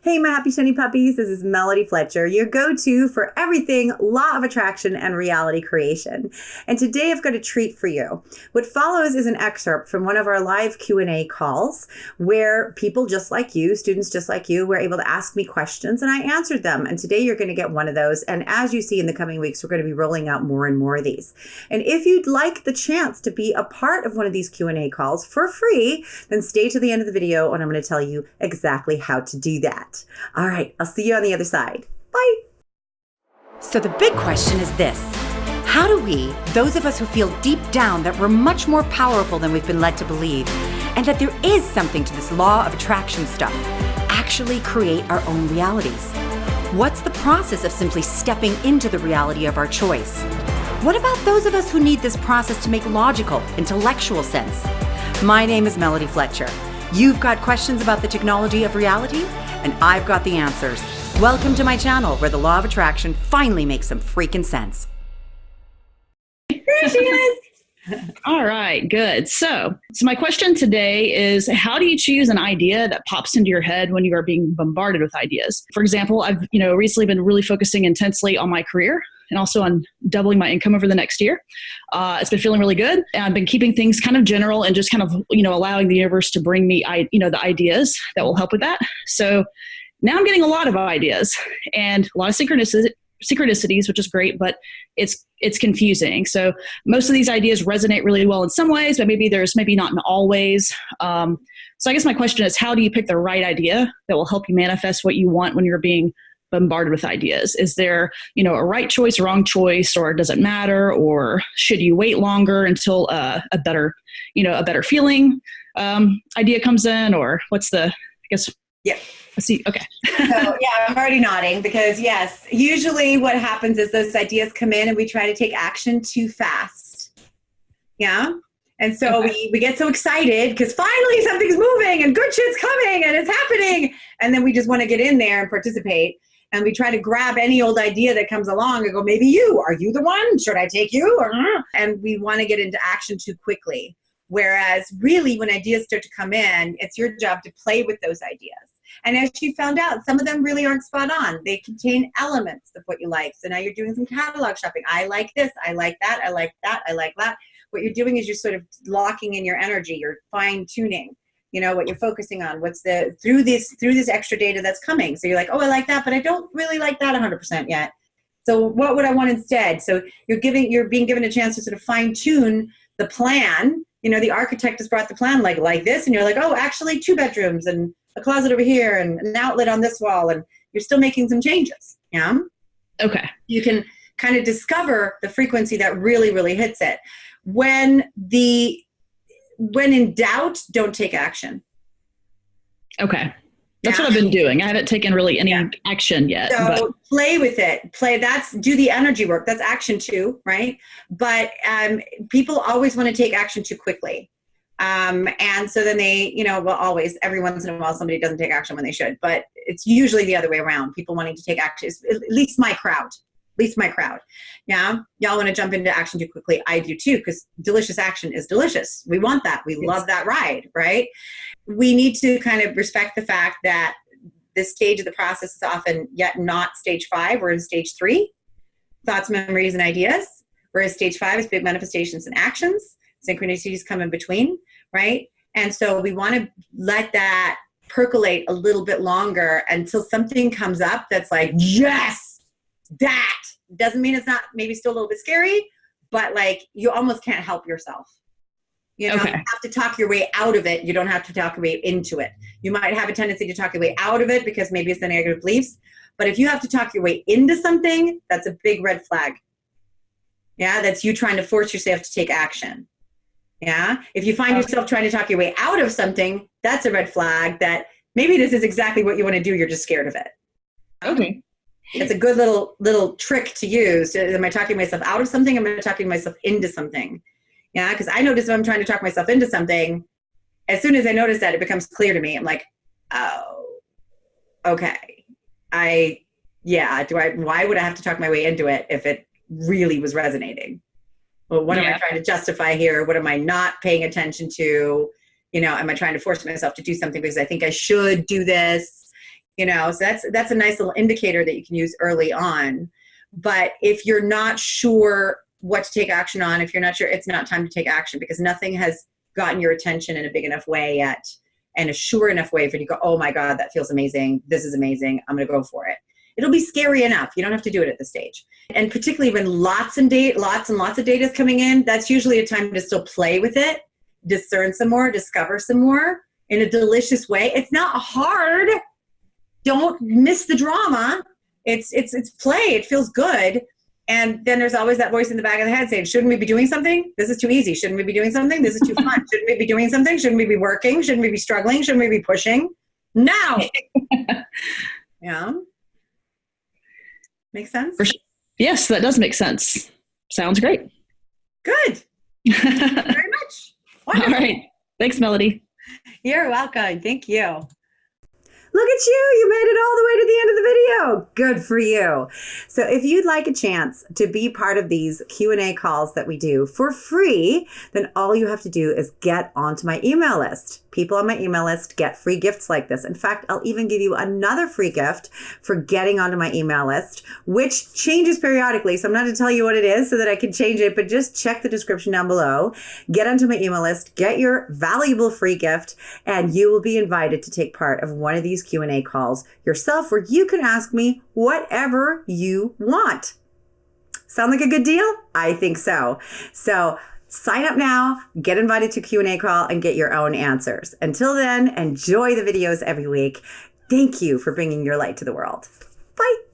Hey, my happy shiny puppies. This is Melody Fletcher, your go-to for everything law of attraction and reality creation. And today I've got a treat for you. What follows is an excerpt from one of our live Q&A calls where people just like you, students just like you, were able to ask me questions and I answered them. And today you're going to get one of those. And as you see in the coming weeks, we're going to be rolling out more and more of these. And if you'd like the chance to be a part of one of these Q&A calls for free, then stay to the end of the video and I'm going to tell you exactly how to do that. All right, I'll see you on the other side. Bye. So the big question is this: how do we, those of us who feel deep down that we're much more powerful than we've been led to believe, and that there is something to this law of attraction stuff, actually create our own realities? What's the process of simply stepping into the reality of our choice? What about those of us who need this process to make logical, intellectual sense? My name is Melody Fletcher. You've got questions about the technology of reality, and I've got the answers. Welcome to my channel where the law of attraction finally makes some freaking sense. There she is. All right, good. So my question today is, how do you choose an idea that pops into your head when you are being bombarded with ideas? For example, I've recently been really focusing intensely on my career and also on doubling my income over the next year. It's been feeling really good. And I've been keeping things kind of general and just kind of, allowing the universe to bring me, the ideas that will help with that. So now I'm getting a lot of ideas and a lot of synchronicities, which is great, but it's confusing. So most of these ideas resonate really well in some ways, but maybe not in all ways. So I guess my question is, how do you pick the right idea that will help you manifest what you want when you're being bombarded with ideas? Is there, a right choice, a wrong choice, or does it matter? Or should you wait longer until a better feeling idea comes in? Or what's the, I guess, Yeah. Let's see. Okay. So yeah, I'm already nodding because yes, usually what happens is those ideas come in and we try to take action too fast. Yeah. And so we get so excited because finally something's moving and good shit's coming and it's happening. And then we just want to get in there and participate. And we try to grab any old idea that comes along and go, maybe are you the one? Should I take you? And we want to get into action too quickly. Whereas really when ideas start to come in, it's your job to play with those ideas. And as you found out, some of them really aren't spot on. They contain elements of what you like. So now you're doing some catalog shopping. I like this. I like that. I like that. I like that. What you're doing is you're sort of locking in your energy. You're fine tuning, what you're focusing on. What's through this extra data that's coming. So you're like, oh, I like that, but I don't really like that 100% yet. So what would I want instead? So you're being given a chance to sort of fine tune the plan. The architect has brought the plan like this, and you're like, oh, actually 2 bedrooms and a closet over here and an outlet on this wall, and you're still making some changes. Yeah. Okay. You can kind of discover the frequency that really, really hits it. When in doubt, don't take action. Okay. That's what I've been doing. I haven't taken really any action yet. So play with it. Do the energy work. That's action too, right? But people always want to take action too quickly. And so then they, always, every once in a while, somebody doesn't take action when they should, but it's usually the other way around. People wanting to take action, at least my crowd. Yeah. Y'all want to jump into action too quickly. I do too, because delicious action is delicious. We want that. We love that ride, right? We need to kind of respect the fact that this stage of the process is often yet not stage 5. We're in stage 3, thoughts, memories, and ideas. Whereas stage 5 is big manifestations and actions. Synchronicities come in between, right? And so we want to let that percolate a little bit longer until something comes up that's like, yes, that. Doesn't mean it's not maybe still a little bit scary, but like you almost can't help yourself. You have to talk your way out of it. You don't have to talk your way into it. You might have a tendency to talk your way out of it because maybe it's the negative beliefs. But if you have to talk your way into something, that's a big red flag. Yeah, that's you trying to force yourself to take action. Yeah. If you find yourself trying to talk your way out of something, that's a red flag that maybe this is exactly what you want to do. You're just scared of it. Okay. It's a good little trick to use. Am I talking myself out of something? Am I talking myself into something? Yeah. Because I notice if I'm trying to talk myself into something, as soon as I notice that, it becomes clear to me. I'm like, oh, okay. Why would I have to talk my way into it if it really was resonating? Well, what am I trying to justify here? What am I not paying attention to? Am I trying to force myself to do something because I think I should do this? So that's a nice little indicator that you can use early on. But if you're not sure what to take action on, if you're not sure, it's not time to take action, because nothing has gotten your attention in a big enough way yet, and a sure enough way for you to go, oh my God, that feels amazing. This is amazing. I'm going to go for it. It'll be scary enough. You don't have to do it at this stage. And particularly when lots and lots of data is coming in, that's usually a time to still play with it, discern some more, discover some more in a delicious way. It's not hard. Don't miss the drama. It's play. It feels good. And then there's always that voice in the back of the head saying, shouldn't we be doing something? This is too easy. Shouldn't we be doing something? This is too fun. Shouldn't we be doing something? Shouldn't we be working? Shouldn't we be struggling? Shouldn't we be pushing? No. Yeah. Make sense? Yes, that does make sense. Sounds great. Good. Thank you very much. Wonderful. All right. Thanks, Melody. You're welcome. Thank you. Look at you made it all the way to the end of the video. Good for you. So if you'd like a chance to be part of these Q&A calls that we do for free, then all you have to do is get onto my email list. People on my email list get free gifts like this. In fact, I'll even give you another free gift for getting onto my email list, which changes periodically. So I'm not going to tell you what it is so that I can change it, but just check the description down below. Get onto my email list, get your valuable free gift, and you will be invited to take part of one of these Q&A calls yourself, where you can ask me whatever you want. Sound like a good deal? I think so. So sign up now, get invited to a Q&A call, and get your own answers. Until then, enjoy the videos every week. Thank you for bringing your light to the world. Bye.